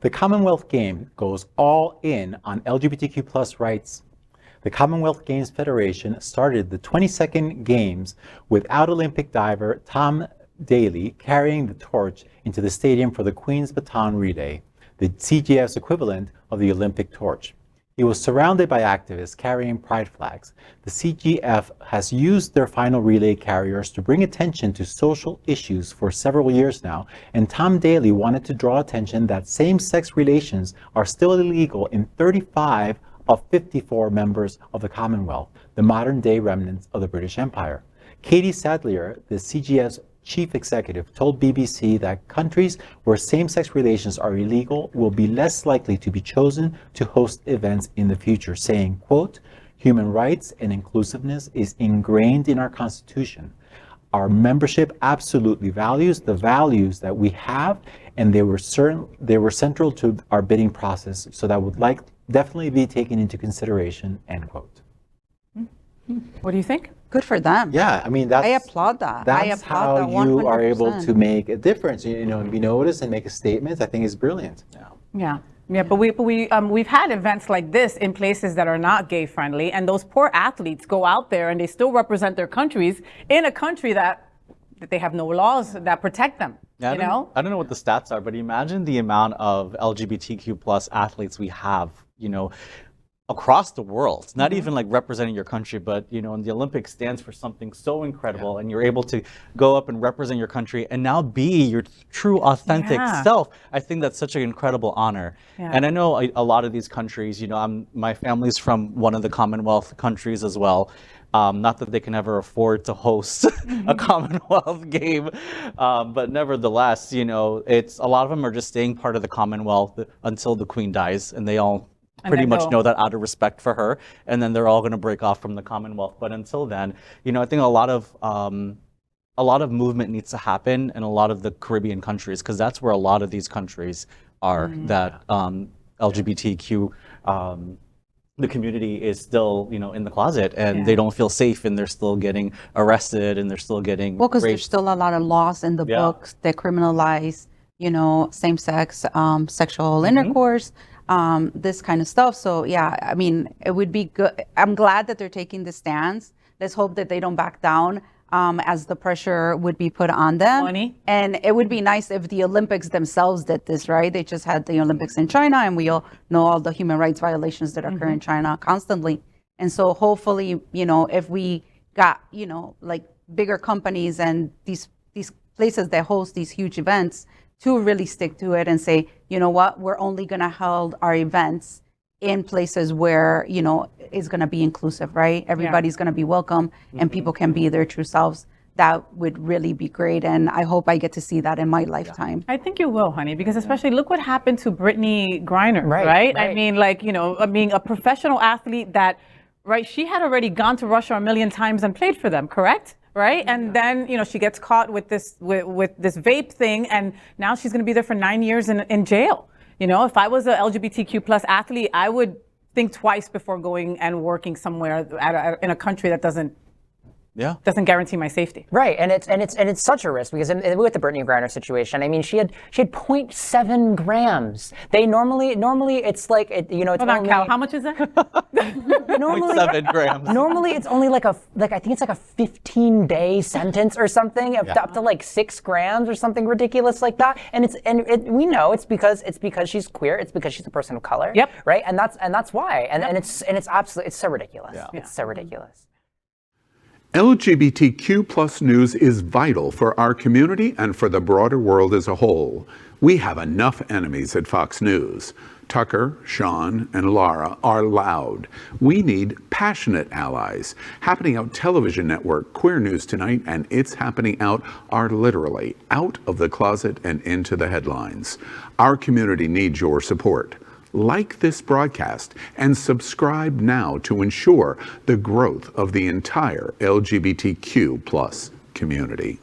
The Commonwealth Games goes all in on LGBTQ plus rights. The Commonwealth Games Federation started the 22nd Games without Olympic diver Tom Daley carrying the torch into the stadium for the Queen's Baton Relay, the CGF's equivalent of the Olympic torch. He was surrounded by activists carrying pride flags. The CGF has used their final relay carriers to bring attention to social issues for several years now, and Tom Daley wanted to draw attention that same-sex relations are still illegal in 35 of 54 members of the Commonwealth, the modern-day remnants of the British Empire. Katie Sadlier, the CGF's chief executive, told BBC that countries where same-sex relations are illegal will be less likely to be chosen to host events in the future, saying, quote, "Human rights and inclusiveness is ingrained in our Constitution. Our membership absolutely values the values that we have, and they were central to our bidding process, so that would definitely be taken into consideration," end quote. What do you think? Good for them. Yeah, I mean, that's, I applaud that. That's how that you are 100%. able to make a difference, you know, and be noticed and make a statement. I think is brilliant. Yeah, but we've had events like this in places that are not gay friendly, and those poor athletes go out there and they still represent their countries in a country that they have no laws that protect them. Yeah, I don't know what the stats are, but imagine the amount of LGBTQ plus athletes we have, you know, across the world, not even like representing your country, but you know, and the Olympics stands for something so incredible, and you're able to go up and represent your country and now be your true authentic self. I think that's such an incredible honor. And I know a lot of these countries, you know, my family's from one of the Commonwealth countries as well. Not that they can ever afford to host a Commonwealth game, but nevertheless, you know, it's a lot of them are just staying part of the Commonwealth until the Queen dies, and they all pretty much know that out of respect for her, and then they're all going to break off from the Commonwealth. But until then, you know, I think a lot of movement needs to happen in a lot of the Caribbean countries, because that's where a lot of these countries are that LGBTQ. The community is still, you know, in the closet, and they don't feel safe, and they're still getting arrested, and they're still getting because there's still a lot of laws in the books that criminalize, you know, same-sex sexual intercourse. This kind of stuff. So yeah, I mean, it would be good. I'm glad that they're taking the stance. Let's hope that they don't back down as the pressure would be put on them. And it would be nice if the Olympics themselves did this, right? They just had the Olympics in China, and we all know all the human rights violations that occur in China constantly. And so hopefully, you know, if we got, you know, like bigger companies and these places that host these huge events to really stick to it and say, you know what, we're only going to hold our events in places where, you know, it's going to be inclusive, right? Everybody's going to be welcome, and people can be their true selves. That would really be great, and I hope I get to see that in my lifetime. I think you will, honey, because especially look what happened to Brittany Griner, right? I mean, like, you know, being a professional athlete that, right, she had already gone to Russia 1,000,000 times and played for them, correct? Right, and then, you know, she gets caught with this this vape thing, and now she's going to be there for 9 years in jail. You know, if I was a LGBTQ plus athlete, I would think twice before going and working somewhere in a country that doesn't guarantee my safety. Right, and it's such a risk, because with the Brittany Griner situation, I mean, she had 0.7 grams. They normally it's like you know, it's only, how much is that? Normally 0.7 grams. Normally it's only like I think it's like a 15-day sentence or something, up to like 6 grams or something ridiculous like that. And we know it's because she's queer. It's because she's a person of color. Yep. Right, and that's why. And it's absolutely, it's so ridiculous. It's so ridiculous. LGBTQ plus news is vital for our community and for the broader world as a whole. We have enough enemies at Fox News. Tucker, Sean, and Laura are loud. We need passionate allies. Happening Out Television Network, Queer News Tonight, and It's Happening Out are literally out of the closet and into the headlines. Our community needs your support. Like this broadcast and subscribe now to ensure the growth of the entire LGBTQ plus community.